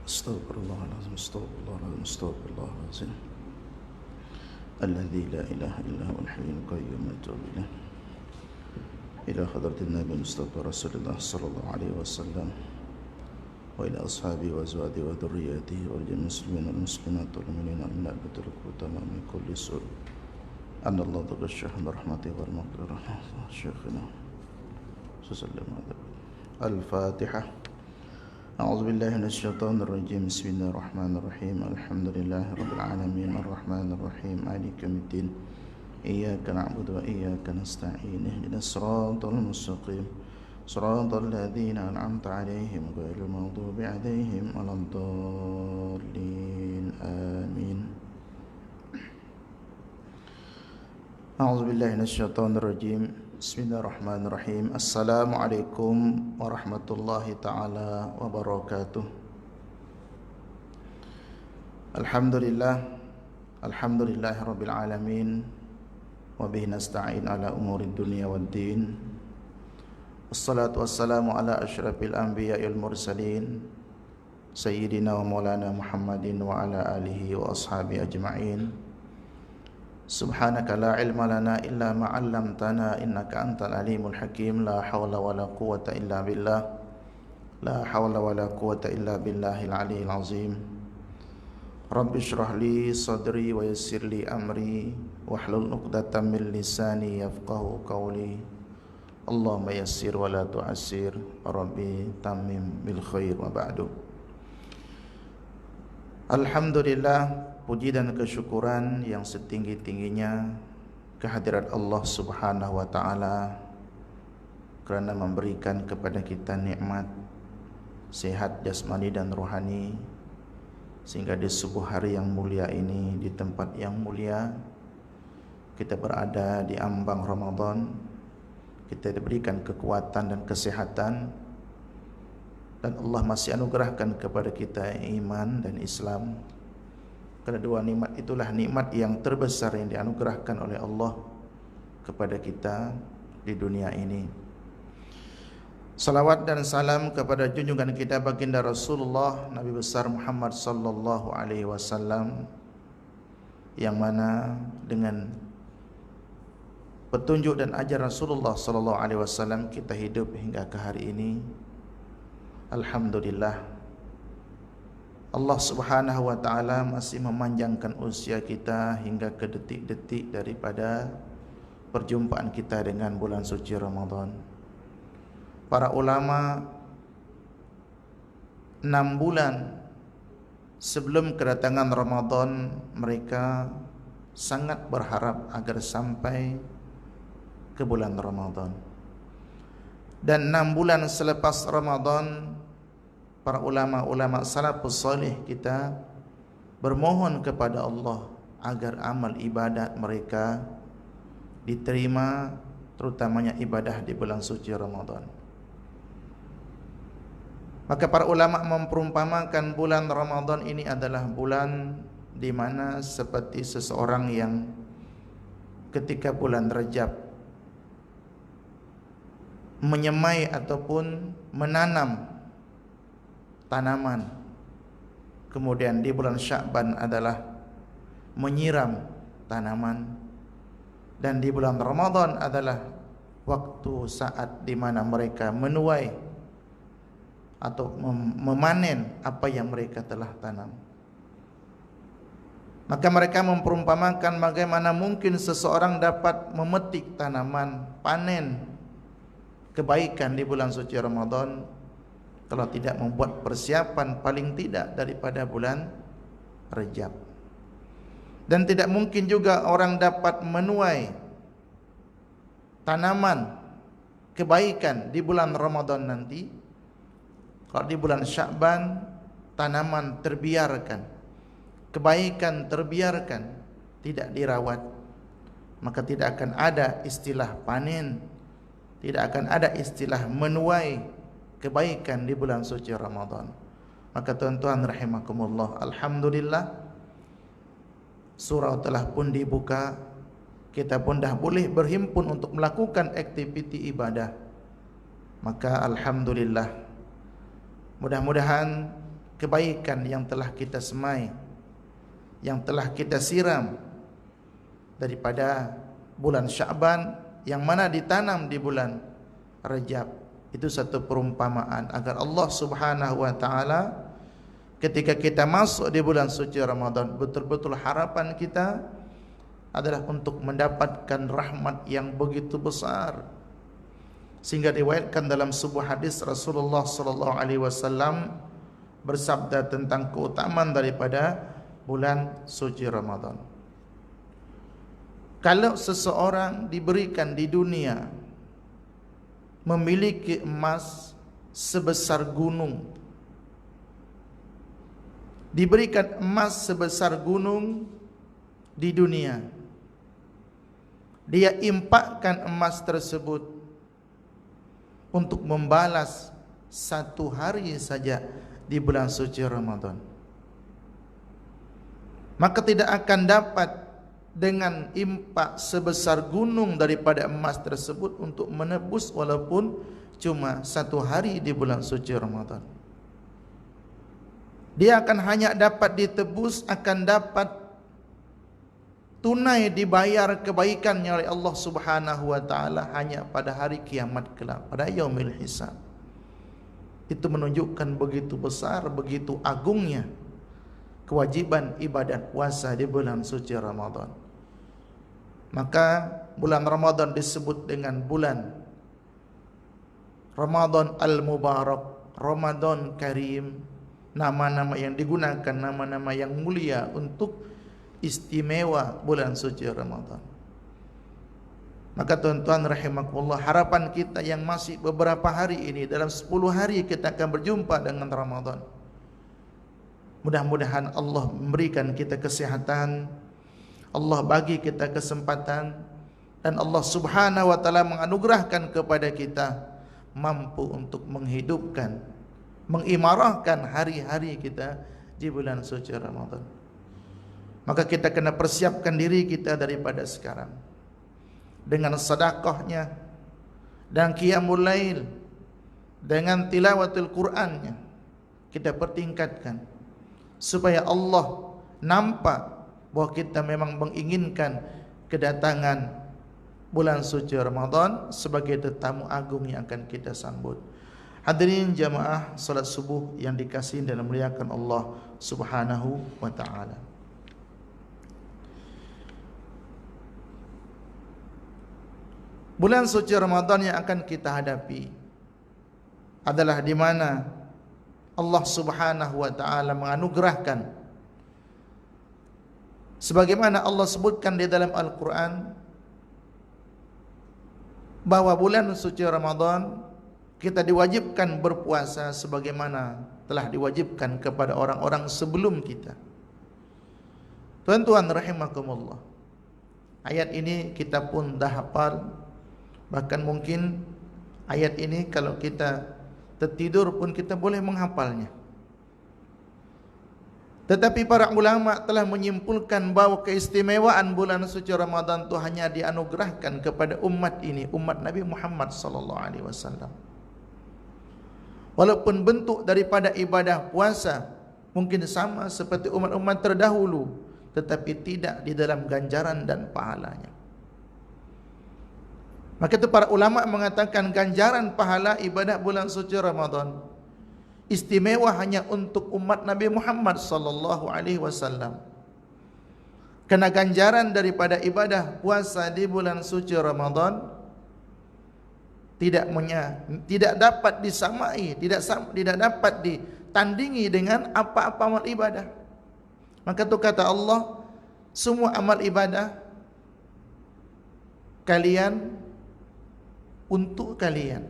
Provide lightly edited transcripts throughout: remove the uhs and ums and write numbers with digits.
Astaghfirullahaladzim, astaghfirullahaladzim, astaghfirullahaladzim. Alladzi la ilaha illa huwal hayyul qayyum atubu ilaih. Ila hadratin Nabi Mustafa Rasulullah sallallahu alaihi wasallam wa ila ashabihi wa azwajihi wa dhurriyyatihi wal jami'il muslimin wal muslimat wal mu'minina wal mu'minat wa tamam min kulli su'. Anna Allah taghashshaha bi rahmatihi wal maghfirah. Syekhina sallallahu alaihi. Al-Fatihah. أعوذ بالله من الشيطان الرجيم بسم الله الرحمن الرحيم الحمد لله رب العالمين الرحمن الرحيم مالك يوم الدين إياك نعبد وإياك نستعين اهدنا الصراط المستقيم صراط الذين أنعمت عليهم غير المغضوب عليهم ولا الضالين آمين أعوذ بالله من الشيطان الرجيم Bismillahirrahmanirrahim. Assalamualaikum warahmatullahi ta'ala wabarakatuh. Alhamdulillahi rabbil alamin. Wabihi nasta'in ala umuri dunia wad din. Wassalatu wassalamu ala asyrafil anbiya wal mursalin Sayyidina wa maulana Muhammadin wa ala alihi wa ashabihi ajma'in. Subhanaka la ilma lana illa ma 'allamtana innaka antal alimul hakim. La haula wala quwwata illa billah. La haula wala quwwata illa billahil aliyyil azim. Rabbi shrah li sadri wa yassir li amri wahlul 'uqdatam min lisani yafqahu qawli. Allahumma yassir wa la tu'assir. Rabbi tammim bil khair wa ba'du. Alhamdulillah, puji dan kesyukuran yang setinggi-tingginya kehadirat Allah Subhanahu wa taala kerana memberikan kepada kita nikmat sehat jasmani dan rohani, sehingga di subuh hari yang mulia ini, di tempat yang mulia, kita berada di ambang Ramadan. Kita diberikan kekuatan dan kesehatan, dan Allah masih anugerahkan kepada kita iman dan Islam. Kerana dua nikmat itulah nikmat yang terbesar yang dianugerahkan oleh Allah kepada kita di dunia ini. Salawat dan salam kepada junjungan kita baginda Rasulullah Nabi besar Muhammad sallallahu alaihi wasallam, yang mana dengan petunjuk dan ajaran Rasulullah sallallahu alaihi wasallam kita hidup hingga ke hari ini. Alhamdulillah, Allah Subhanahu wa taala masih memanjangkan usia kita hingga ke detik-detik daripada perjumpaan kita dengan bulan suci Ramadan. Para ulama 6 bulan sebelum kedatangan Ramadan, mereka sangat berharap agar sampai ke bulan Ramadan. Dan 6 bulan selepas Ramadan, para ulama-ulama salafus salih kita bermohon kepada Allah agar amal ibadat mereka diterima, terutamanya ibadah di bulan suci Ramadan. Maka para ulama memperumpamakan bulan Ramadan ini adalah bulan di mana seperti seseorang yang ketika bulan Rajab menyemai ataupun menanam tanaman, kemudian di bulan Sya'ban adalah menyiram tanaman, dan di bulan Ramadan adalah waktu saat di mana mereka menuai atau memanen apa yang mereka telah tanam. Maka mereka memperumpamakan bagaimana mungkin seseorang dapat memetik tanaman, panen kebaikan di bulan suci Ramadan kalau tidak membuat persiapan paling tidak daripada bulan Rajab. Dan tidak mungkin juga orang dapat menuai tanaman kebaikan di bulan Ramadan nanti kalau di bulan Sya'ban tanaman terbiarkan, kebaikan terbiarkan, tidak dirawat, maka tidak akan ada istilah panen, tidak akan ada istilah menuai kebaikan di bulan suci Ramadan. Maka tuan-tuan rahimakumullah, alhamdulillah, surau telah pun dibuka, kita pun dah boleh berhimpun untuk melakukan aktiviti ibadah. Maka alhamdulillah, mudah-mudahan kebaikan yang telah kita semai, yang telah kita siram daripada bulan Sya'ban yang mana ditanam di bulan Rajab. Itu satu perumpamaan agar Allah Subhanahu wa taala ketika kita masuk di bulan suci Ramadan, betul-betul harapan kita adalah untuk mendapatkan rahmat yang begitu besar. Sehingga diriwayatkan dalam sebuah hadis Rasulullah sallallahu alaihi wasallam bersabda tentang keutamaan daripada bulan suci Ramadan. Kalau seseorang diberikan di dunia memiliki emas sebesar gunung, diberikan emas sebesar gunung di dunia, dia impakkan emas tersebut untuk membalas satu hari saja di bulan suci Ramadan, maka tidak akan dapat dengan impak sebesar gunung daripada emas tersebut untuk menebus walaupun cuma satu hari di bulan suci Ramadan. Dia akan hanya dapat ditebus, akan dapat tunai dibayar kebaikannya oleh Allah Subhanahu wa taala hanya pada hari kiamat kelak, pada yaumil hisab. Itu menunjukkan begitu besar, begitu agungnya kewajiban ibadah puasa di bulan suci Ramadan. Maka bulan Ramadan disebut dengan bulan Ramadan al-Mubarak, Ramadan Karim. Nama-nama yang digunakan, nama-nama yang mulia untuk istimewa bulan suci Ramadan. Maka tuan-tuan rahimakumullah, harapan kita yang masih beberapa hari ini, dalam 10 hari kita akan berjumpa dengan Ramadan. Mudah-mudahan Allah memberikan kita kesehatan, Allah bagi kita kesempatan, dan Allah Subhanahu wa taala menganugerahkan kepada kita mampu untuk menghidupkan, mengimarahkan hari-hari kita di bulan suci Ramadan. Maka kita kena persiapkan diri kita daripada sekarang dengan sedekahnya dan qiyamul lail, dengan tilawatul Qur'annya. Kita pertingkatkan supaya Allah nampak bahawa kita memang menginginkan kedatangan bulan suci Ramadan sebagai tetamu agung yang akan kita sambut. Hadirin jamaah salat subuh yang dikasihi dan dimuliakan Allah Subhanahu wa taala. Bulan suci Ramadan yang akan kita hadapi adalah di mana Allah Subhanahu wa taala menganugerahkan, sebagaimana Allah sebutkan di dalam Al-Quran, bahwa bulan suci Ramadan kita diwajibkan berpuasa sebagaimana telah diwajibkan kepada orang-orang sebelum kita. Tuan-tuan rahimakumullah, ayat ini kita pun dah hafal. Bahkan mungkin ayat ini kalau kita tertidur pun kita boleh menghafalnya. Tetapi para ulama telah menyimpulkan bahawa keistimewaan bulan suci Ramadan itu hanya dianugerahkan kepada umat ini, umat Nabi Muhammad sallallahu alaihi wasallam. Walaupun bentuk daripada ibadah puasa mungkin sama seperti umat-umat terdahulu, tetapi tidak di dalam ganjaran dan pahalanya. Maka itu para ulama mengatakan ganjaran pahala ibadah bulan suci Ramadan istimewa hanya untuk umat Nabi Muhammad sallallahu alaihi wasallam. Karena ganjaran daripada ibadah puasa di bulan suci Ramadan tidak dapat disamai, tidak dapat ditandingi dengan apa-apa amal ibadah. Maka itu kata Allah, semua amal ibadah kalian untuk kalian,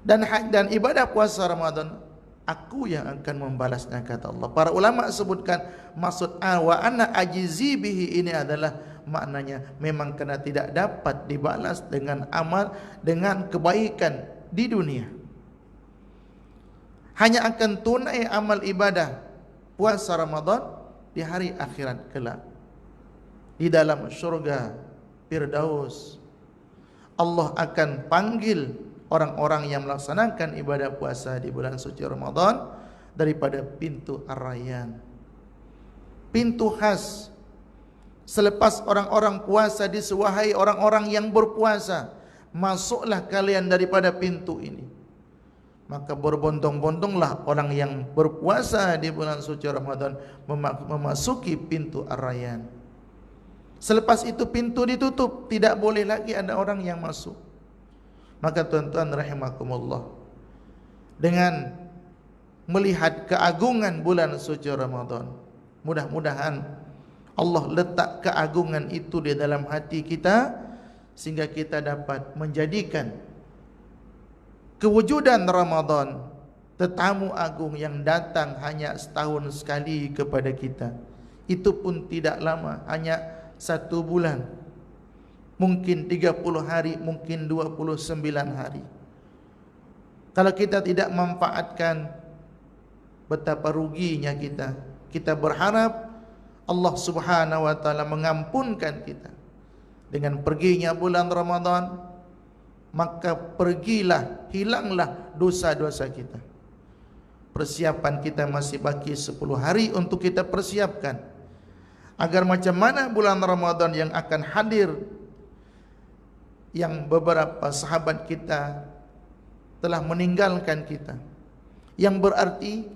dan ibadah puasa Ramadan aku yang akan membalasnya, kata Allah. Para ulama sebutkan maksud wa ana ajizi bihi ini adalah maknanya memang kena tidak dapat dibalas dengan amal, dengan kebaikan di dunia. Hanya akan tunai amal ibadah puasa Ramadan di hari akhirat kelak, di dalam syurga Firdaus. Allah akan panggil orang-orang yang melaksanakan ibadah puasa di bulan suci Ramadan daripada pintu Ar-Rayyan. Pintu khas. Selepas orang-orang puasa disuahai orang-orang yang berpuasa, masuklah kalian daripada pintu ini. Maka berbondong-bondonglah orang yang berpuasa di bulan suci Ramadan memasuki pintu Ar-Rayyan. Selepas itu pintu ditutup, tidak boleh lagi ada orang yang masuk. Maka tuan-tuan rahimakumullah, dengan melihat keagungan bulan suci Ramadan, mudah-mudahan Allah letak keagungan itu di dalam hati kita, sehingga kita dapat menjadikan kewujudan Ramadan tetamu agung yang datang hanya setahun sekali kepada kita. Itu pun tidak lama, hanya 1 bulan. Mungkin 30 hari, mungkin 29 hari. Kalau kita tidak memanfaatkan, betapa ruginya kita. Kita berharap Allah Subhanahu wa taala mengampunkan kita dengan perginya bulan Ramadan. Maka pergilah, hilanglah dosa-dosa kita. Persiapan kita masih baki 10 hari untuk kita persiapkan, agar macam mana bulan Ramadan yang akan hadir, yang beberapa sahabat kita telah meninggalkan kita, yang berarti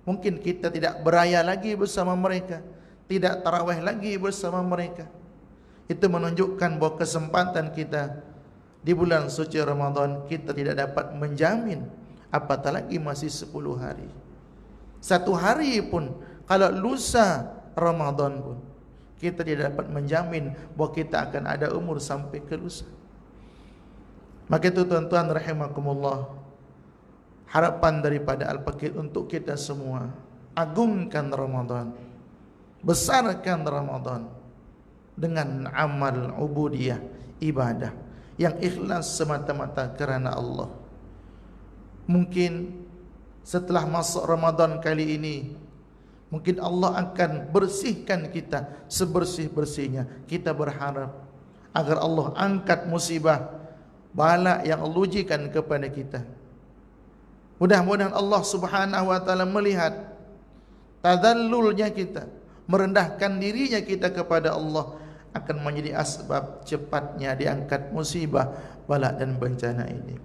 mungkin kita tidak beraya lagi bersama mereka, tidak tarawih lagi bersama mereka. Itu menunjukkan bahawa kesempatan kita di bulan suci Ramadan kita tidak dapat menjamin, apatah lagi masih 10 hari. 1 hari pun, kalau lusa Ramadan pun, kita tidak dapat menjamin bahawa kita akan ada umur sampai ke lusa. Maka itu tuan-tuan rahimakumullah, harapan daripada Al-Faqih untuk kita semua, agungkan Ramadan, besarkan Ramadan dengan amal ubudiyah, ibadah yang ikhlas semata-mata kerana Allah. Mungkin setelah masuk Ramadan kali ini, mungkin Allah akan bersihkan kita sebersih-bersihnya. Kita berharap agar Allah angkat musibah, bala yang Allah ujikan kepada kita. Mudah-mudahan Allah Subhanahu wa taala melihat tadallulnya kita, merendahkan dirinya kita kepada Allah, akan menjadi asbab cepatnya diangkat musibah, bala dan bencana ini.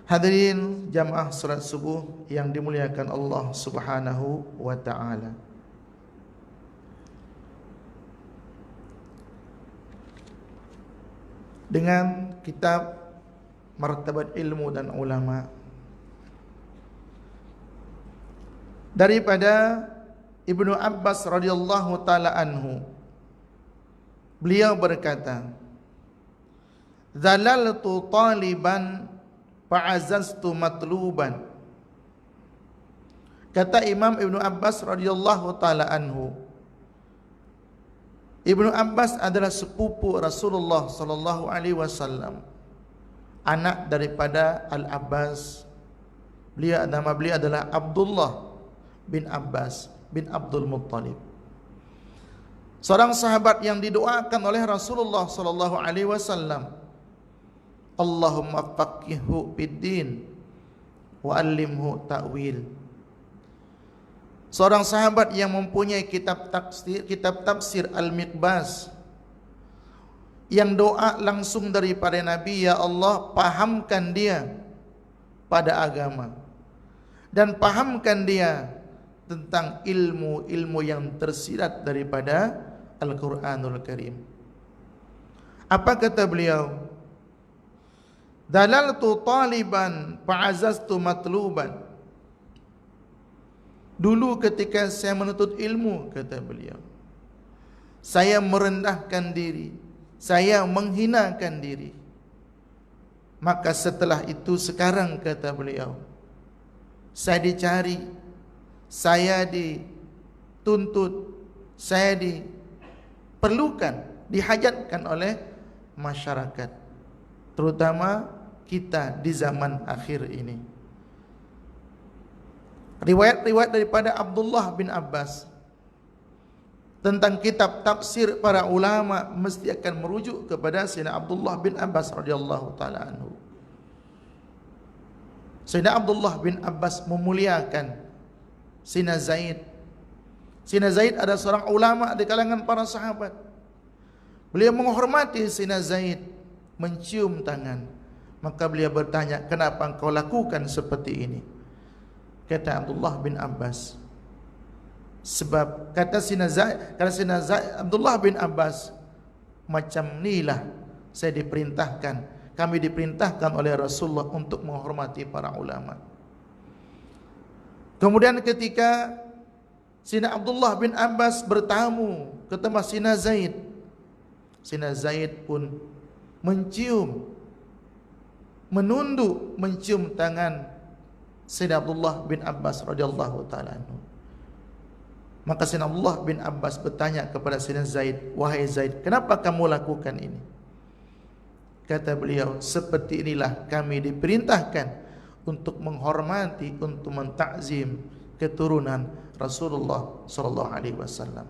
Hadirin jamaah salat subuh yang dimuliakan Allah Subhanahu wa taala. Dengan kitab Martabat Ilmu dan Ulama daripada Ibnu Abbas radhiyallahu taala anhu, beliau berkata, "Zalaltu taliban fa'azaztu matluban." Kata Imam Ibnu Abbas radhiyallahu taala anhu, Ibnu Abbas adalah sepupu Rasulullah sallallahu alaihi wasallam, anak daripada Al-Abbas. Nama beliau adalah Abdullah bin Abbas bin Abdul Muttalib. Seorang sahabat yang didoakan oleh Rasulullah sallallahu alaihi wasallam, Allahumma faqihhu fid-din wa 'allimhu ta'wil. Seorang sahabat yang mempunyai kitab tafsir Al-Miqbas, yang doa langsung daripada Nabi, ya Allah, pahamkan dia pada agama dan pahamkan dia tentang ilmu-ilmu yang tersirat daripada Al-Quranul Karim. Apa kata beliau? Dalaltu taliban fa'azaztu matluban. Dulu ketika saya menuntut ilmu, kata beliau, saya merendahkan diri, saya menghinakan diri. Maka setelah itu sekarang, kata beliau, saya dicari, saya dituntut, saya diperlukan, dihajatkan oleh masyarakat, terutama kita di zaman akhir ini. Riwayat-riwayat daripada Abdullah bin Abbas, tentang kitab tafsir para ulama mesti akan merujuk kepada Sayyidina Abdullah bin Abbas radhiyallahu taala anhu. Sayyidina Abdullah bin Abbas memuliakan Sayyidina Zaid. Sayyidina Zaid adalah seorang ulama di kalangan para sahabat. Beliau menghormati Sayyidina Zaid, mencium tangan. Maka beliau bertanya, kenapa engkau lakukan seperti ini? Kata Abdullah bin Abbas, sebab kata Sayyidina Abdullah bin Abbas, macam inilah saya diperintahkan, kami diperintahkan oleh Rasulullah untuk menghormati para ulama. Kemudian ketika Sayyidina Abdullah bin Abbas bertamu ke tempat Sayyidina Zaid pun mencium, menunduk mencium tangan Sayyidina Abdullah bin Abbas radhiyallahu taala anhu. Maka Sayyidina Abdullah bin Abbas bertanya kepada Sayyidina Zaid, wahai Zaid, kenapa kamu lakukan ini? Kata beliau, seperti inilah kami diperintahkan untuk menghormati, untuk mentakzim keturunan Rasulullah sallallahu alaihi wasallam.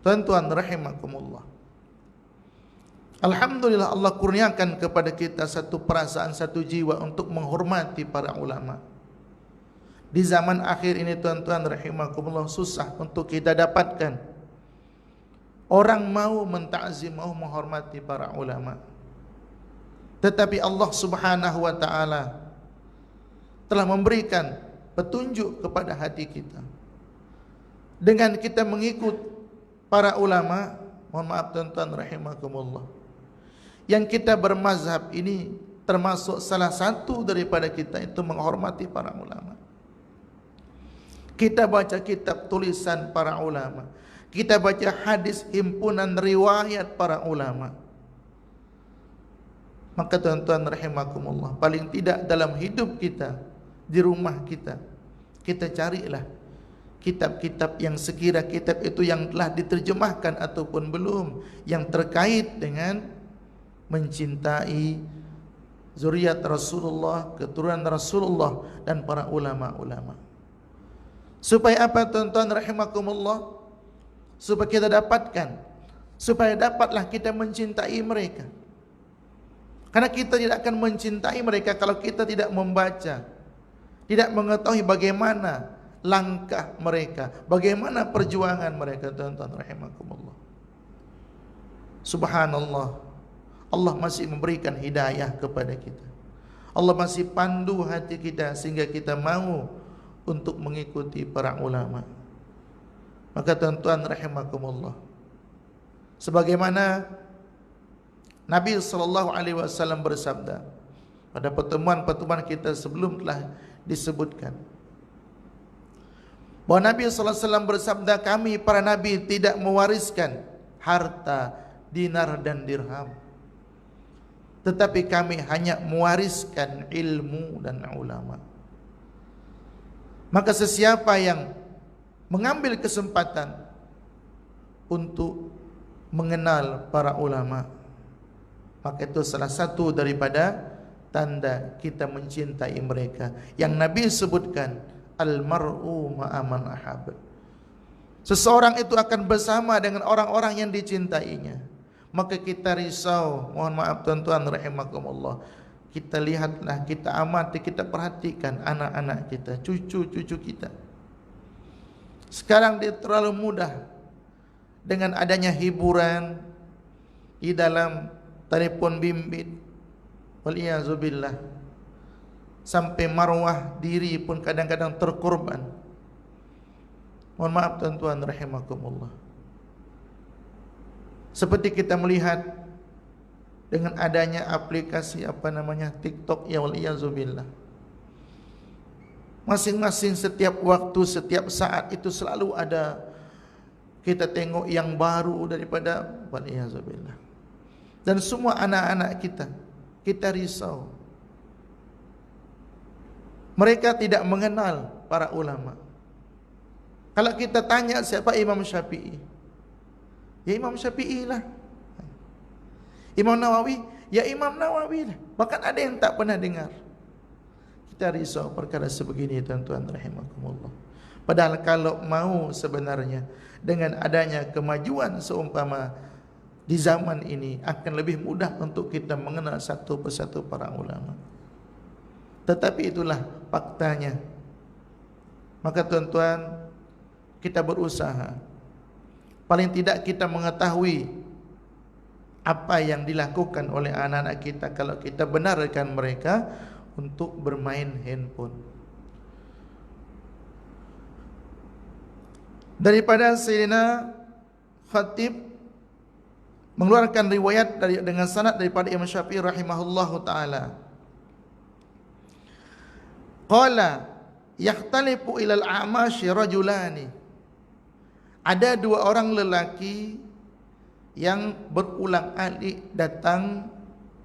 Tuan-tuan rahimakumullah, alhamdulillah Allah kurniakan kepada kita satu perasaan, satu jiwa untuk menghormati para ulama. Di zaman akhir ini tuan-tuan rahimakumullah, susah untuk kita dapatkan orang mau mentakzim, mau menghormati para ulama. Tetapi Allah Subhanahu wa taala telah memberikan petunjuk kepada hati kita. Dengan kita mengikut para ulama, mohon maaf tuan-tuan rahimakumullah, yang kita bermazhab ini termasuk salah satu daripada kita itu menghormati para ulama. Kita baca kitab tulisan para ulama, kita baca hadis himpunan riwayat para ulama. Maka tuan-tuan rahimakumullah, paling tidak dalam hidup kita, di rumah kita, kita carilah kitab-kitab yang sekira kitab itu yang telah diterjemahkan ataupun belum, yang terkait dengan mencintai zuriat Rasulullah, keturunan Rasulullah dan para ulama-ulama. Supaya apa tuan-tuan rahimakumullah? Supaya kita dapatkan, supaya dapatlah kita mencintai mereka. Karena kita tidak akan mencintai mereka kalau kita tidak membaca, tidak mengetahui bagaimana langkah mereka, bagaimana perjuangan mereka, tuan-tuan rahimakumullah. Subhanallah, Allah masih memberikan hidayah kepada kita. Allah masih pandu hati kita sehingga kita mau untuk mengikuti para ulama. Maka tuan-tuan rahimakumullah, sebagaimana Nabi SAW bersabda pada pertemuan-pertemuan kita sebelum telah disebutkan, bahwa Nabi SAW bersabda, kami para Nabi tidak mewariskan harta, dinar dan dirham, tetapi kami hanya mewariskan ilmu dan ulama. Maka sesiapa yang mengambil kesempatan untuk mengenal para ulama, maka itu salah satu daripada tanda kita mencintai mereka, yang Nabi sebutkan, al-mar'u ma'a man ahab. Seseorang itu akan bersama dengan orang-orang yang dicintainya. Maka kita risau, mohon maaf tuan-tuan rahimakumullah, kita lihatlah, kita amati, kita perhatikan anak-anak kita, cucu-cucu kita. Sekarang dia terlalu mudah dengan adanya hiburan di dalam telepon bimbit, waliyazubillah, sampai marwah diri pun kadang-kadang terkorban. Mohon maaf tuan-tuan rahimakumullah. Seperti kita melihat dengan adanya aplikasi TikTok, ya waliyazubillah, masing-masing setiap waktu, setiap saat itu selalu ada kita tengok yang baru daripada, waliyazubillah. Dan semua anak-anak kita risau. Mereka tidak mengenal para ulama. Kalau kita tanya siapa Imam Syafi'i, ya Imam Syafi'i lah. Imam Nawawi, ya Imam Nawawi lah. Bahkan ada yang tak pernah dengar. Kita risau perkara sebegini tuan-tuan rahimakumullah. Padahal kalau mau sebenarnya dengan adanya kemajuan seumpama di zaman ini akan lebih mudah untuk kita mengenal satu persatu para ulama. Tetapi itulah faktanya. Maka tuan-tuan, kita berusaha. Paling tidak kita mengetahui apa yang dilakukan oleh anak-anak kita kalau kita benarkan mereka untuk bermain handphone. Daripada Sayyidina Khatib mengeluarkan riwayat dengan sanad daripada Imam Syafi'i rahimahullahu taala. Qala yahtalifu ilal a'mashi rajulani. Ada dua orang lelaki yang berulang alik datang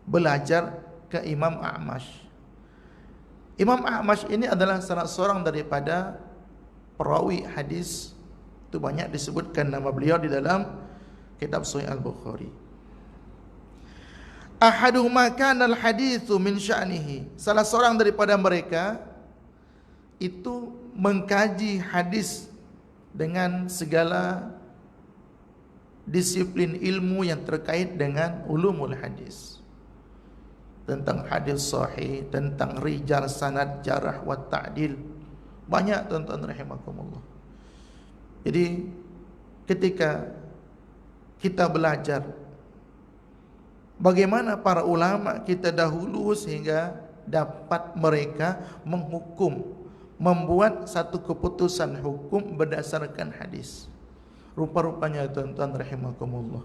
belajar ke Imam A'mash. Imam A'mash ini adalah salah seorang daripada perawi hadis. Itu banyak disebutkan nama beliau di dalam kitab Sahih Al-Bukhari. Ahaduhuma kana al-haditsu min sya'nihi. Salah seorang daripada mereka itu mengkaji hadis dengan segala disiplin ilmu yang terkait dengan ulumul hadis. Tentang hadis sahih, tentang rijal, sanad, jarah wa ta'dil. Banyak tuan-tuan rahimakumullah. Jadi ketika kita belajar bagaimana para ulama kita dahulu sehingga dapat mereka menghukum, membuat satu keputusan hukum berdasarkan hadis. Rupa-rupanya tuan-tuan rahimakumullah,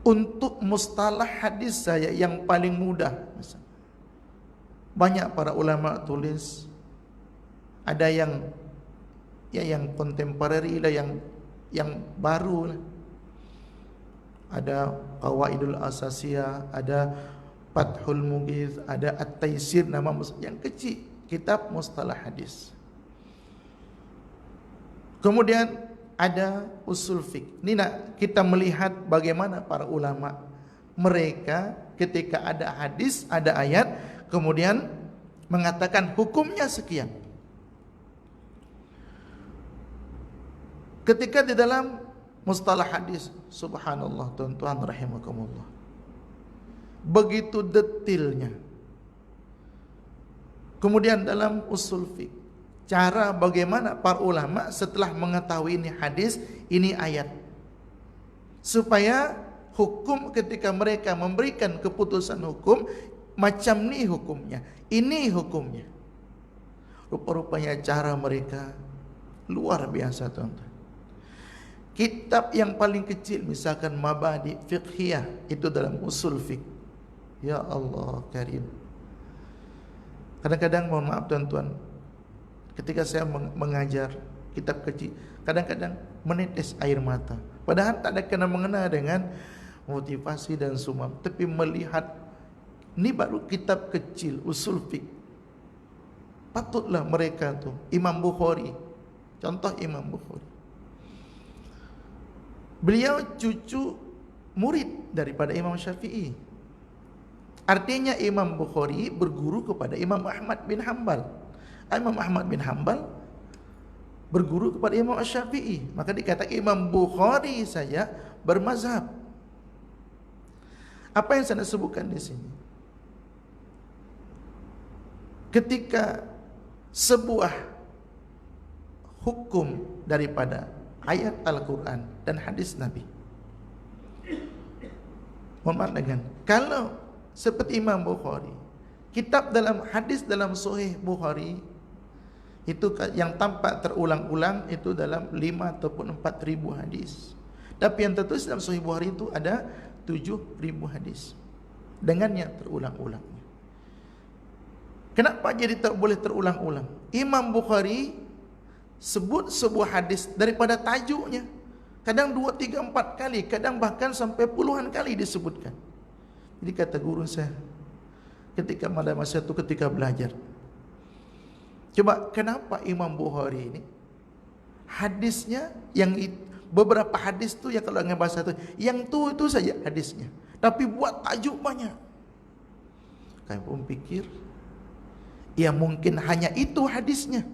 untuk mustalah hadis saya yang paling mudah, banyak para ulama tulis, ada yang contemporary lah, yang baru lah. Ada Qawaidul Asasiyah, ada Fathul Mughith, ada At-Taisir, nama yang kecil, kitab mustalah hadis. Kemudian ada usul fiqh. Ini nak kita melihat bagaimana para ulama mereka ketika ada hadis, ada ayat, kemudian mengatakan hukumnya sekian. Ketika di dalam mustalah hadis, subhanallah tuan-tuan rahimakumullah, begitu detailnya. Kemudian dalam usul fiqh, cara bagaimana para ulama setelah mengetahui ini hadis, ini ayat, supaya hukum ketika mereka memberikan keputusan hukum, macam ni hukumnya, ini hukumnya. Rupa-rupanya cara mereka luar biasa tuan-tuan. Kitab yang paling kecil misalkan Mabadi Fiqhiyah, itu dalam usul fiqh. Ya Allah karim. Kadang-kadang mohon maaf tuan-tuan, ketika saya mengajar kitab kecil, kadang-kadang menetes air mata. Padahal tak ada kena-mengena dengan motivasi dan sumam, tapi melihat ini baru kitab kecil usul fiqh. Patutlah mereka tu, Imam Bukhari, contoh Imam Bukhari, beliau cucu murid daripada Imam Syafi'i. Artinya Imam Bukhari berguru kepada Imam Ahmad bin Hanbal. Imam Ahmad bin Hanbal berguru kepada Imam Syafi'i. Maka dikatakan Imam Bukhari saya bermazhab. Apa yang saya sebutkan di sini? Ketika sebuah hukum daripada ayat Al-Quran dan hadis Nabi, mohon maaf dengan, kalau seperti Imam Bukhari, kitab dalam hadis dalam Sahih Bukhari itu yang tampak terulang-ulang itu dalam 5 ataupun 4,000 hadis. Tapi yang tertulis dalam Sahih Bukhari itu ada 7,000 hadis dengannya terulang-ulang. Kenapa jadi tak boleh terulang-ulang? Imam Bukhari sebut sebuah hadis daripada tajuknya, kadang 2, 3, 4 kali, kadang bahkan sampai puluhan kali disebutkan. Jadi kata guru saya ketika pada masa itu ketika belajar, coba kenapa Imam Bukhari ini hadisnya yang beberapa hadis tu yang kalau dengan bahasa itu, yang itu saja hadisnya, tapi buat tajuk banyak. Kami pun pikir, ya mungkin hanya itu hadisnya.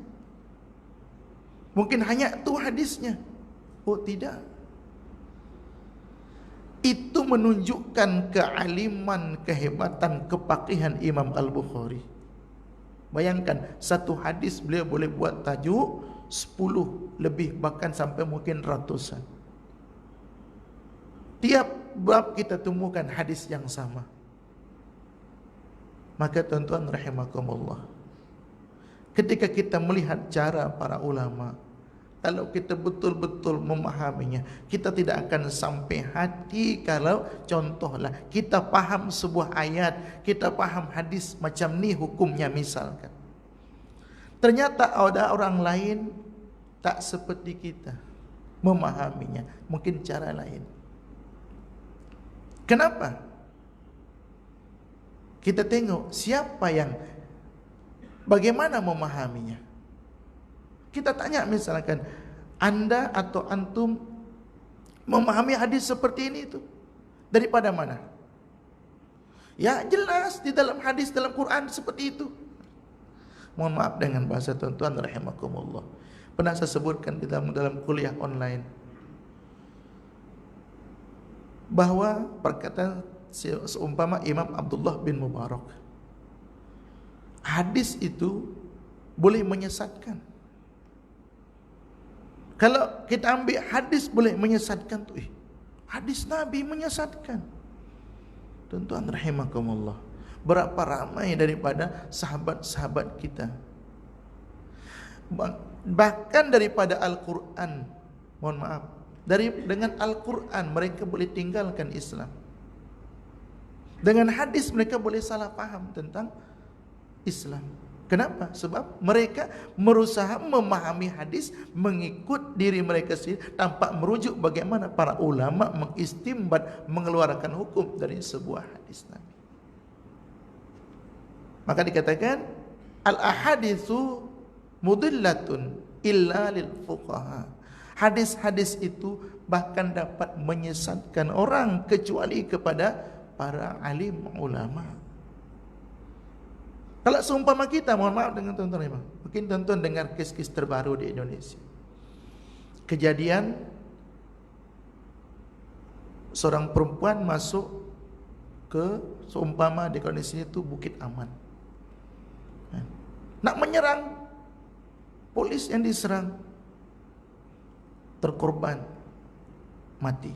Mungkin hanya itu hadisnya. Oh tidak. Itu menunjukkan kealiman, kehebatan, kepakihan Imam Al-Bukhari. Bayangkan, satu hadis beliau boleh buat tajuk 10 lebih, bahkan sampai mungkin ratusan. Tiap bab kita temukan hadis yang sama. Maka tuan-tuan rahimakumullah, ketika kita melihat cara para ulama, kalau kita betul-betul memahaminya, kita tidak akan sampai hati kalau contohlah kita paham sebuah ayat, kita paham hadis macam ni hukumnya misalkan. Ternyata ada orang lain tak seperti kita memahaminya, mungkin cara lain. Kenapa? Kita tengok siapa yang bagaimana memahaminya. Kita tanya misalkan, Anda atau antum memahami hadis seperti ini itu daripada mana? Ya jelas di dalam hadis, dalam Quran seperti itu. Mohon maaf dengan bahasa tuan-tuan rahimakumullah. Pernah saya sebutkan di dalam kuliah online bahwa perkataan seumpama Imam Abdullah bin Mubarak, hadis itu boleh menyesatkan. Kalau kita ambil hadis boleh menyesatkan tuh, hadis Nabi menyesatkan. Tuan-tuan rahimakumullah, berapa ramai daripada sahabat-sahabat kita, bahkan daripada Al-Quran, mohon maaf, dengan Al-Quran mereka boleh tinggalkan Islam. Dengan hadis mereka boleh salah paham tentang Islam. Kenapa? Sebab mereka berusaha memahami hadis mengikut diri mereka sendiri tanpa merujuk bagaimana para ulama mengistimbat, mengeluarkan hukum dari sebuah hadis Nabi. Maka dikatakan al-ahaditsu mudillatun illa lil fuqaha. Hadis-hadis itu bahkan dapat menyesatkan orang kecuali kepada para alim ulama. Kalau seumpama kita, mohon maaf dengan tuan-tuan, mungkin tuan-tuan dengar kes-kes terbaru di Indonesia. Kejadian seorang perempuan masuk ke, seumpama di kondisi itu Bukit Aman, nak menyerang polis, yang diserang terkorban mati.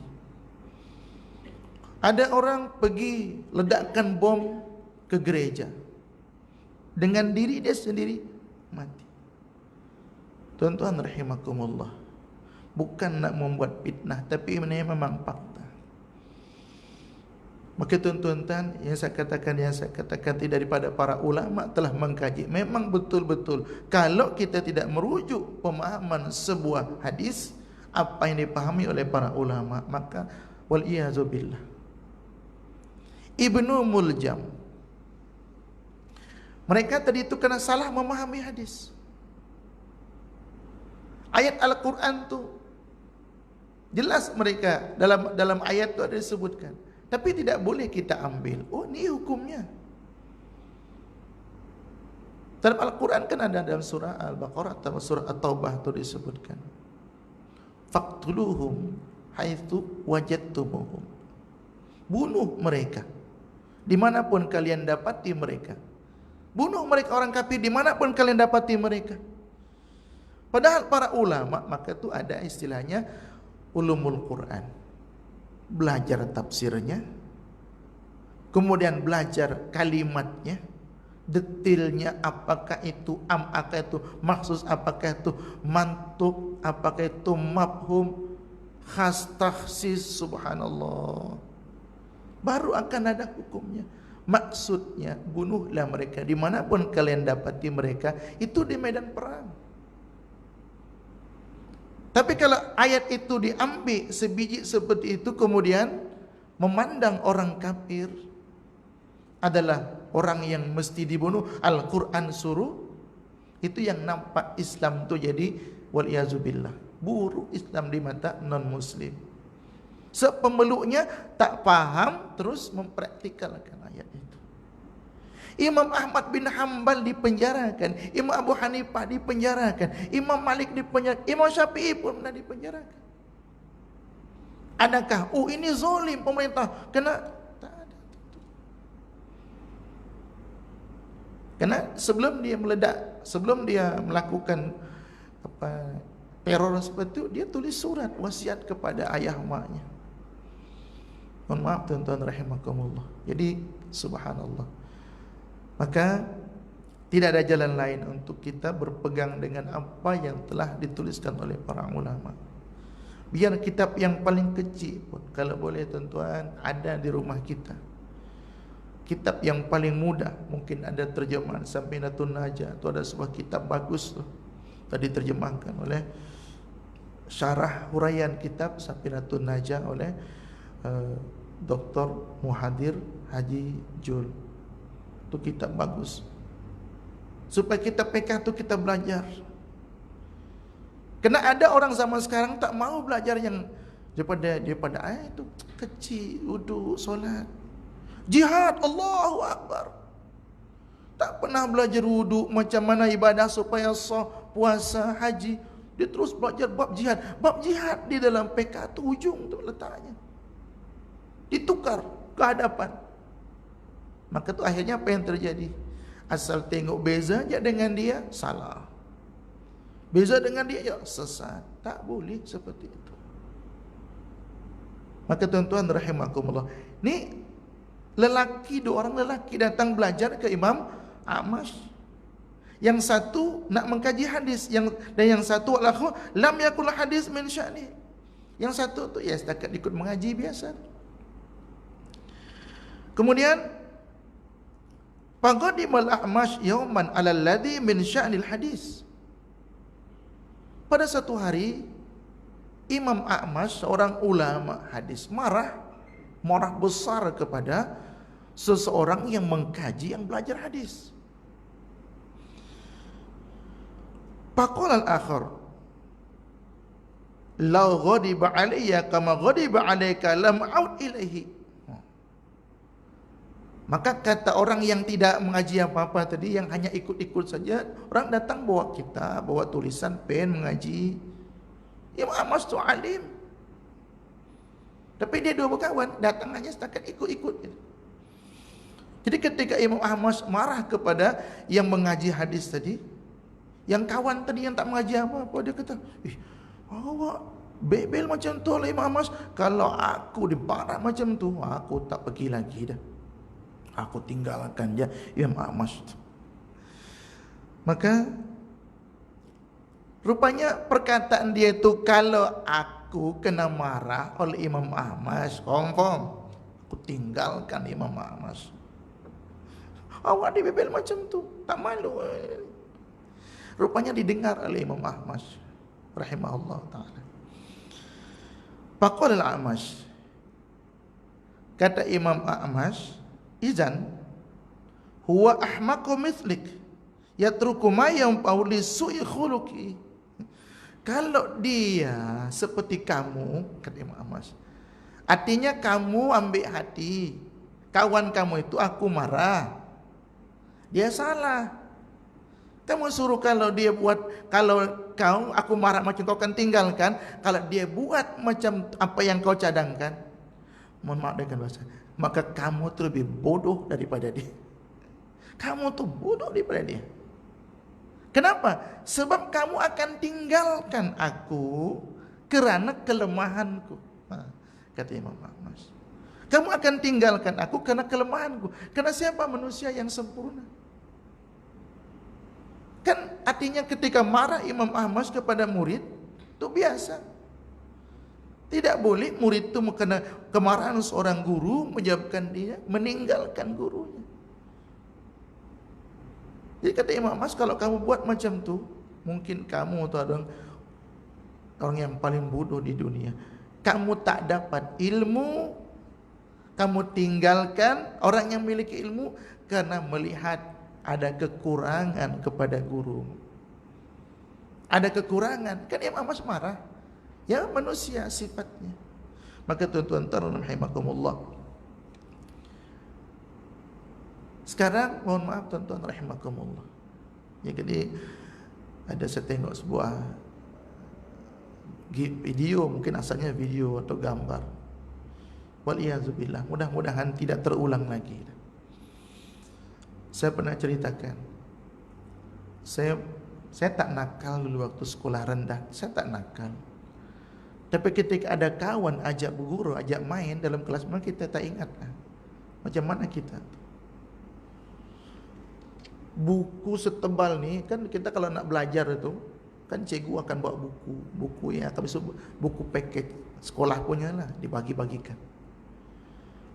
Ada orang pergi ledakkan bom ke gereja, dengan diri dia sendiri mati. Tuan-tuan rahimakumullah, bukan nak membuat fitnah, tapi ini memang fakta. Maka tuan-tuan, yang saya katakan daripada para ulama telah mengkaji, memang betul-betul kalau kita tidak merujuk pemahaman sebuah hadis apa yang dipahami oleh para ulama, maka wal iyazu billah. Ibnu Muljam, mereka tadi itu kena salah memahami hadis. Ayat Al-Quran tu jelas mereka dalam ayat tu ada disebutkan, tapi tidak boleh kita ambil, oh ni hukumnya. Dalam Al-Quran kan ada, dalam surah Al-Baqarah atau surah At-Taubah tu disebutkan, faqtuluhum haitsu wajadtumuhum. Bunuh mereka dimanapun kalian dapati mereka. Bunuh mereka, orang kafir, dimanapun kalian dapati mereka. Padahal para ulama, maka itu ada istilahnya ulumul Quran, belajar tafsirnya, kemudian belajar kalimatnya, detailnya, apakah itu apakah itu maksud, apakah itu mantuk, apakah itu mafhum, khas, takhsis, subhanallah, baru akan ada hukumnya. Maksudnya bunuhlah mereka dimanapun kalian dapati mereka, itu di medan perang. Tapi kalau ayat itu diambil sebiji seperti itu, kemudian memandang orang kafir adalah orang yang mesti dibunuh, Al-Quran suruh, itu yang nampak Islam tu jadi waliyazubillah buruk Islam di mata non-muslim. Sepemeluknya tak faham terus mempraktikalkan ayat itu. Imam Ahmad bin Hanbal dipenjarakan, Imam Abu Hanifah dipenjarakan, Imam Malik dipenjarakan, Imam Syafi'i pun pernah dipenjarakan. Adakah ini zalim pemerintah? Tak ada. Karena sebelum dia meledak, sebelum dia melakukan teror seperti itu, dia tulis surat wasiat kepada ayah maknya. Mohon maaf tuan-tuan rahimakumullah. Jadi subhanallah. Maka tidak ada jalan lain untuk kita berpegang dengan apa yang telah dituliskan oleh para ulama. Biar kitab yang paling kecil pun, kalau boleh tuan-tuan, ada di rumah kita. Kitab yang paling mudah, mungkin ada terjemahan Safinatun Najah, itu ada sebuah kitab bagus tuh, tadi terjemahkan oleh syarah huraian kitab Safinatun Najah oleh Dr. Muhadir Haji Jul. Itu kitab bagus. Supaya kita PK itu kita belajar. Karena ada orang zaman sekarang tak mau belajar yang daripada itu kecil, wudu, solat, jihad, Allahu Akbar. Tak pernah belajar wudu, macam mana ibadah supaya sah, puasa, haji. Dia terus belajar bab jihad. Bab jihad di dalam PK itu ujung tu letaknya. Ditukar ke hadapan. Maka tu akhirnya apa yang terjadi? Asal tengok beza je dengan dia, salah. Beza dengan dia, ya sesat. Tak boleh seperti itu. Maka tuan-tuan rahimakumullah, ni dua orang lelaki datang belajar ke Imam Ahmad. Yang satu nak mengkaji hadis, dan yang satu lam yakul hadis min sya'ni. Yang satu tu ya setakat ikut mengaji biasa. Kemudian Faqadimal A'mash yauman 'alal ladzi min sya'nil hadis. Pada satu hari Imam A'mash, seorang ulama hadis, marah besar kepada seseorang yang mengkaji, yang belajar hadis. Faqala al-akhar, "Law ghadiba 'alayya kama ghadiba 'alayka lam a'ud ilaihi." Maka kata orang yang tidak mengaji apa-apa tadi, yang hanya ikut-ikut saja, orang datang bawa kitab, bawa tulisan, pen, mengaji. Imam Ahmad tu alim. Tapi dia dua berkawan, datang hanya setakat ikut-ikut. Jadi ketika Imam Ahmad marah kepada yang mengaji hadis tadi, yang kawan tadi yang tak mengaji apa-apa, dia kata, awak bebel macam tu lah Imam Ahmad. Kalau aku diparah macam tu, aku tak pergi lagi dah. Aku tinggalkan dia Imam Ahmad. Maka rupanya perkataan dia itu, kalau aku kena marah oleh Imam Ahmad, confirm aku tinggalkan Imam Ahmad. Awak dibebel macam tu, tak malu. Rupanya didengar oleh Imam Ahmad rahimahullah ta'ala. Faqala al-A'mash, kata Imam Ahmad, izan huwa ahmaqu mithlik yatruku ma yanfa'u li su'i khuluqi. Kalau dia seperti kamu, kata Imam Ahmad, artinya kamu ambil hati kawan kamu itu, aku marah, dia salah. Kamu suruh kalau dia buat, kalau aku marah macam kau kan tinggalkan. Kalau dia buat macam apa yang kau cadangkan, mohon maaf dengan bahasa, maka kamu tu lebih bodoh daripada dia. Kamu tu bodoh daripada dia. Kenapa? Sebab kamu akan tinggalkan aku kerana kelemahanku. Kata Imam Ahmad, kamu akan tinggalkan aku kerana kelemahanku. Kerana siapa manusia yang sempurna? Kan artinya ketika marah Imam Ahmad kepada murid, itu biasa. Tidak boleh murid itu kena kemarahan seorang guru menyebabkan dia meninggalkan gurunya. Jadi kata Imam Ahmad, kalau kamu buat macam tu, mungkin kamu tu adalah orang yang paling bodoh di dunia. Kamu tak dapat ilmu, kamu tinggalkan orang yang memiliki ilmu karena melihat ada kekurangan kepada guru. Ada kekurangan. Kan Imam Ahmad marah. Ya, manusia sifatnya. Maka tuan-tuan rahimakumullah, Sekarang mohon maaf tuan-tuan rahimakumullah. Ya, jadi ada saya tengok sebuah video, mungkin asalnya video atau gambar. Waliyazubillah, mudah-mudahan tidak terulang lagi. Saya pernah ceritakan, saya tak nakal dulu waktu sekolah rendah, saya tak nakal. Tapi ketika ada kawan ajak berguru, ajak main dalam kelas, memang kita tak ingat lah macam mana kita. Buku setebal ni kan, kita kalau nak belajar itu kan cikgu akan bawa buku yang akan besok, buku paket sekolah punya lah, dibagi-bagikan.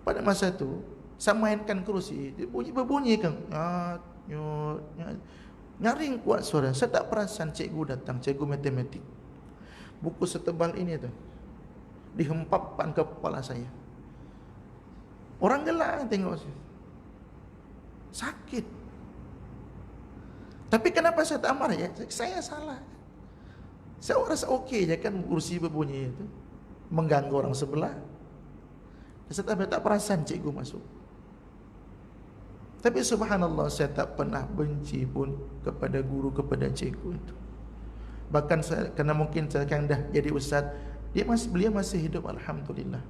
Pada masa itu saya mainkan kerusi, dia berbunyi kan, nyaring kuat suara. Saya tak perasan cikgu datang, cikgu matematik. Buku setebal ini tu dihempapkan ke kepala saya. Orang gelak tengok saya. Sakit. Tapi kenapa saya tak marah ya? Saya salah. Saya rasa okey je kan kursi berbunyi itu, mengganggu orang sebelah. Saya tak perasan cikgu masuk. Tapi subhanallah, saya tak pernah benci pun kepada guru, kepada cikgu itu. Bahkan saya, kerana mungkin saya kan dah jadi ustaz, beliau masih hidup, alhamdulillah.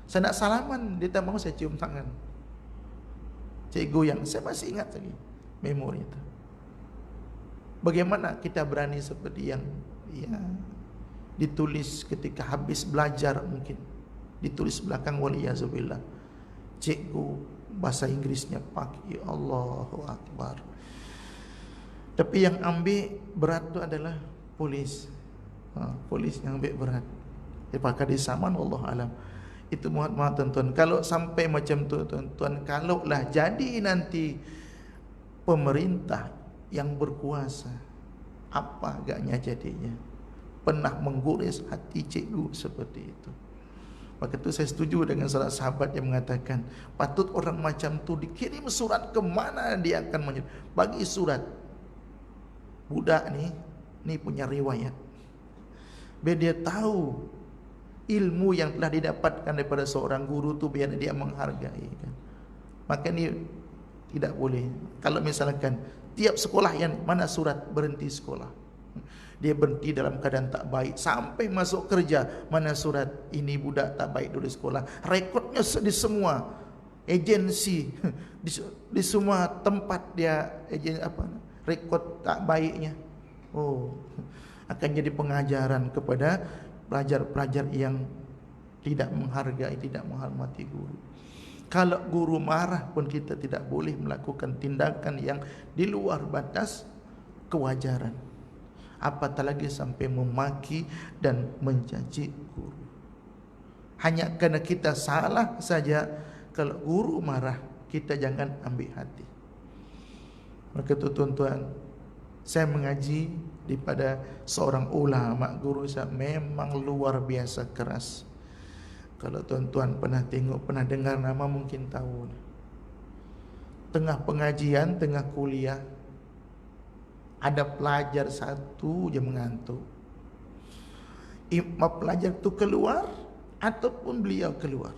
Saya nak salaman, dia tak mahu, saya cium tangan. Cikgu yang saya masih ingat lagi memori itu. Bagaimana kita berani seperti yang ditulis ketika habis belajar, mungkin ditulis belakang, waliyazubillah, cikgu bahasa Inggrisnya pak, ya Allahu Akbar. Tapi yang ambil berat tu adalah polis. Polis yang ambil berat. Apakah di zaman, Allah alam. Itu mohon tuan-tuan, kalau sampai macam tu tuan-tuan, kalaulah jadi nanti pemerintah yang berkuasa, apa agaknya jadinya? Pernah menggores hati cikgu seperti itu. Maka itu saya setuju dengan salah sahabat yang mengatakan, patut orang macam tu dikirim surat, ke mana dia akan menyuruh. Bagi surat, budak ni punya riwayat, biar dia tahu ilmu yang telah didapatkan daripada seorang guru tu, biar dia menghargai kan. Maka ni tidak boleh. Kalau misalkan tiap sekolah yang mana surat, berhenti sekolah, dia berhenti dalam keadaan tak baik, sampai masuk kerja, mana surat, ini budak tak baik dulu sekolah. Rekodnya di semua agensi, di semua tempat dia rekod tak baiknya. Akan jadi pengajaran kepada pelajar-pelajar yang tidak menghargai, tidak menghormati guru. Kalau guru marah pun kita tidak boleh melakukan tindakan yang di luar batas kewajaran, apatah lagi sampai memaki dan mencaci guru. Hanya kerana kita salah saja, kalau guru marah, kita jangan ambil hati. Maka itu tuan-tuan, saya mengaji daripada seorang ulama, guru saya memang luar biasa keras. Kalau tuan-tuan pernah tengok, pernah dengar nama, mungkin tahu. Tengah pengajian, tengah kuliah, ada pelajar satu je mengantuk. Pelajar tu keluar ataupun beliau keluar,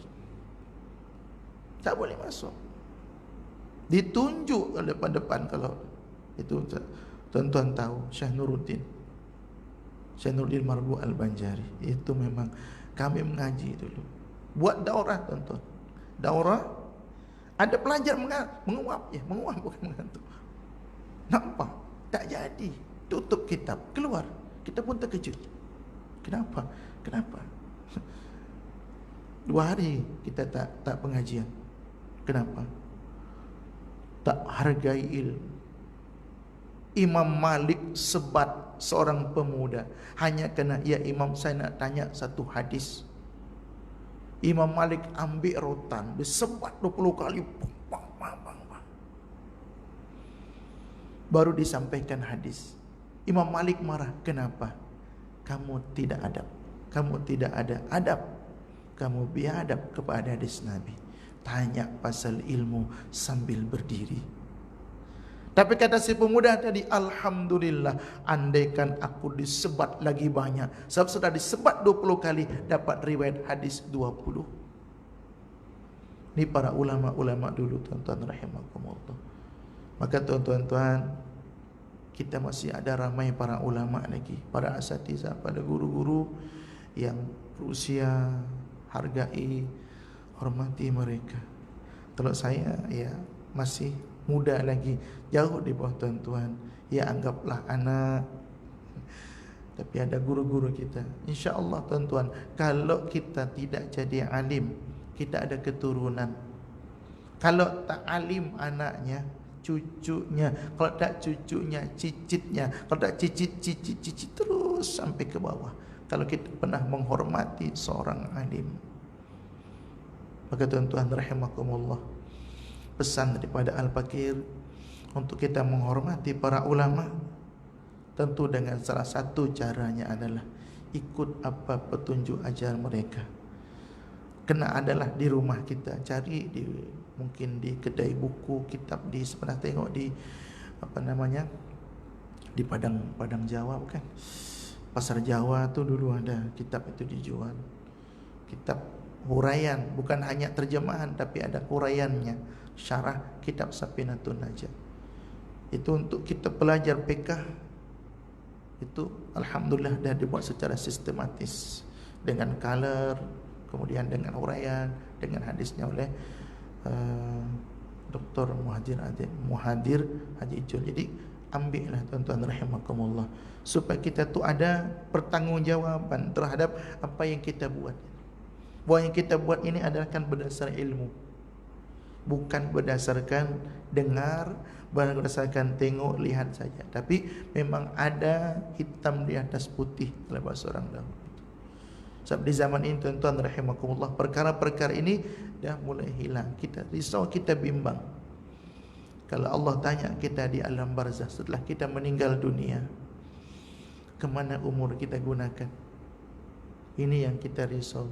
tak boleh masuk. Ditunjuk ke depan-depan. Kalau itu tuan-tuan tahu, Syekh Nuruddin Marbu Al-Banjari, itu memang kami mengaji dulu, buat daurah tuan-tuan. Daurah, ada pelajar menguap bukan mengantuk. Nampak? Tak jadi. Tutup kitab, keluar. Kita pun terkejut. Kenapa? 2 hari kita tak pengajian. Kenapa? Tak hargai ilmu. Imam Malik sebat seorang pemuda hanya kerana, ya Imam, saya nak tanya satu hadis. Imam Malik ambil rotan, disebat 20 kali, baru disampaikan hadis. Imam Malik marah. Kenapa? Kamu tidak adab. Kamu tidak ada adab. Kamu biadab kepada hadis Nabi. Tanya pasal ilmu sambil berdiri. Tapi kata si pemuda tadi, alhamdulillah, andaikan aku disebat lagi banyak. Sebab sudah disebat 20 kali, dapat riwayat hadis 20. Ini para ulama-ulama dulu, tuan-tuan rahimakumullah. Maka tuan-tuan, kita masih ada ramai para ulama lagi, para asatidzah, pada guru-guru yang berusia, hargai, hormati mereka. Kalau saya ya masih muda lagi, jauh di bawah tuan-tuan, ya anggaplah anak. Tapi ada guru-guru kita. InsyaAllah tuan-tuan, kalau kita tidak jadi alim, kita ada keturunan. Kalau tak alim anaknya, cucunya, kalau tak cucunya, cicitnya, kalau tak cicit terus sampai ke bawah. Kalau kita pernah menghormati seorang alim. Maka tuan-tuan rahimakumullah, pesan daripada Al-Fakir untuk kita menghormati para ulama, tentu dengan salah satu caranya adalah ikut apa petunjuk ajar mereka. Kena adalah di rumah kita, cari di mungkin di kedai buku, kitab, di pernah tengok di apa namanya, di Padang Jawa, bukan, Pasar Jawa tu dulu ada kitab itu dijual, kitab huraian, bukan hanya terjemahan tapi ada huraiannya, syarah kitab Safinatun Najah. Itu untuk kita belajar fiqh, itu alhamdulillah dah dibuat secara sistematis dengan color, kemudian dengan huraian, dengan hadisnya oleh Dr. Muhadir Haji Ijul. Jadi ambillah tuan-tuan rahimakumullah, supaya kita tu ada pertanggungjawaban terhadap apa yang kita buat. Bahwa yang kita buat ini adalah kan berdasar ilmu, bukan berdasarkan dengar, berdasarkan tengok, lihat saja. Tapi memang ada hitam di atas putih, kalau bahasa orang dahulu. Sebab di zaman ini tuan-tuan rahimakumullah, perkara-perkara ini dah mulai hilang. Kita risau, kita bimbang. Kalau Allah tanya kita di alam barzah setelah kita meninggal dunia, kemana umur kita gunakan? Ini yang kita risau.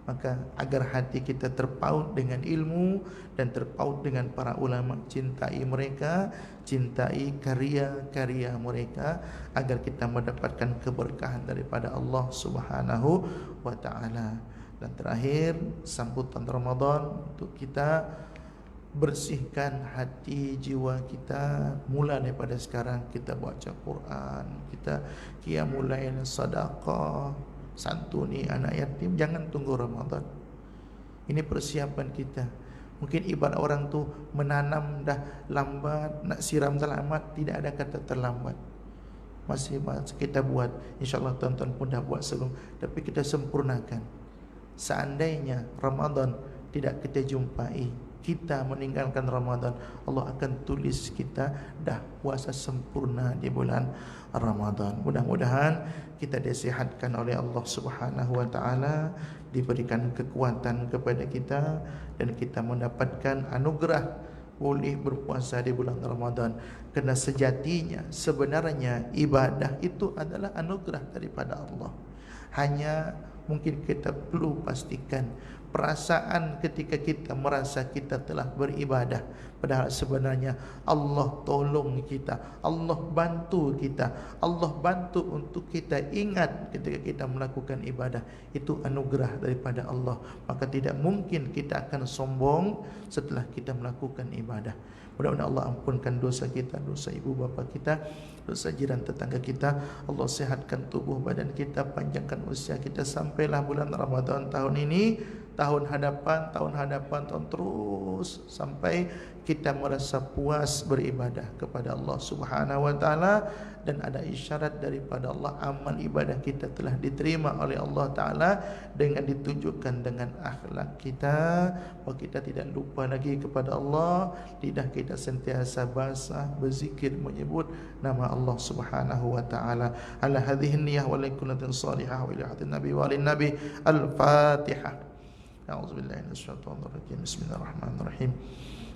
Maka agar hati kita terpaut dengan ilmu dan terpaut dengan para ulama, cintai mereka, cintai karya-karya mereka, agar kita mendapatkan keberkahan daripada Allah Subhanahu wa taala. Dan terakhir, sambutan Ramadan untuk kita bersihkan hati jiwa kita. Mula daripada sekarang kita baca Quran, kita qiyamul lail, sedekah, santuni anak yatim. Jangan tunggu Ramadan. Ini persiapan kita. Mungkin ibarat orang tu menanam dah lambat, nak siram terlambat. Tidak ada kata terlambat. Masih kita buat. InsyaAllah tuan-tuan pun dah buat sebelum, tapi kita sempurnakan. Seandainya Ramadan tidak kita jumpai, kita meninggalkan Ramadan, Allah akan tulis kita dah puasa sempurna di bulan Ramadan. Mudah-mudahan kita disihatkan oleh Allah Subhanahu wa taala, diberikan kekuatan kepada kita, dan kita mendapatkan anugerah boleh berpuasa di bulan Ramadan. Kerana sejatinya, sebenarnya ibadah itu adalah anugerah daripada Allah. Hanya mungkin kita perlu pastikan perasaan ketika kita merasa kita telah beribadah, padahal sebenarnya Allah tolong kita, Allah bantu kita, Allah bantu untuk kita ingat ketika kita melakukan ibadah. Itu anugerah daripada Allah. Maka tidak mungkin kita akan sombong setelah kita melakukan ibadah. Mudah-mudahan Allah ampunkan dosa kita, dosa ibu bapa kita, dosa jiran tetangga kita. Allah sehatkan tubuh badan kita, panjangkan usia kita sampailah bulan Ramadan tahun ini, tahun hadapan, tahun terus sampai kita merasa puas beribadah kepada Allah Subhanahu wa taala. Dan ada isyarat daripada Allah, amal ibadah kita telah diterima oleh Allah taala dengan ditunjukkan dengan akhlak kita, bahawa kita tidak lupa lagi kepada Allah, lidah kita sentiasa basah berzikir menyebut nama Allah Subhanahu wa taala. Ala hadhihi niyyah wa lakunatin salihah wa ila hadin nabi wa alin nabi. Al-Fatihah. A'udzubillahi minasyaitonir rajim. Bismillahirrahmanirrahim.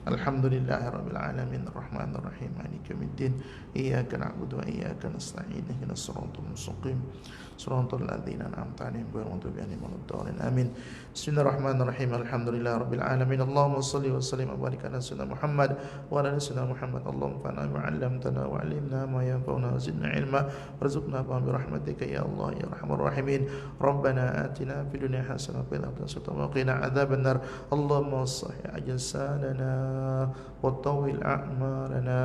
Alhamdulillahirabbil alamin arrahmanir rahim maliki yaumiddin iyyaka na'budu wa iyyaka nasta'in ihdinas siratal mustaqim siratal ladzina an'amta 'alaihim ghairil maghdubi 'alaihim waladdallin amin. Bismillahirrahmanirrahim alhamdulillahirabbil alamin Allahumma shalli wa sallim wa barik ala sayyidina Muhammad wa ala ali sayyidina Muhammad Allahumma fa'alna ma 'allamtana wa 'allimna ma yanfa'una wa zidna 'ilma warzuqna bi rahmatika ya Allah ya arhamar rahimin. Rabbana atina fid dunya hasanah wa fil akhirati hasanah wa qina adzabannar. Allahumma sahih ajsadana وطول أعمارنا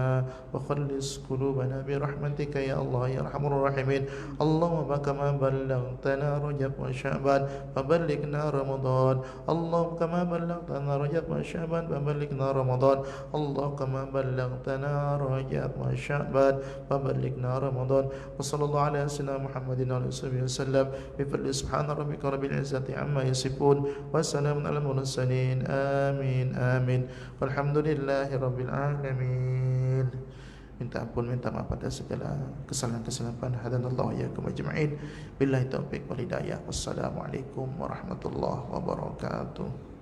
وخلص قلوبنا برحمتك يا الله يا أرحم الراحمين. اللهم كما بلغتنا رجب وشعبان فبلغنا رمضان. اللهم كما بلغتنا رجب وشعبان فبلغنا رمضان. اللهم كما بلغتنا رجب وشعبان فبلغنا رمضان. وصلى الله على سيدنا محمد وعلى آله وسلم بفضل سبحان ربك رب العزة عما يصفون وسلام على المرسلين آمين آمين. Alhamdulillahi rabbil alamin. Minta ampun, minta maaf pada segala kesalahan-kesalahan. Hadanallahu wa iyyakum ajma'in. Billahi taufiq wal hidayah. Wassalamualaikum warahmatullahi wabarakatuh.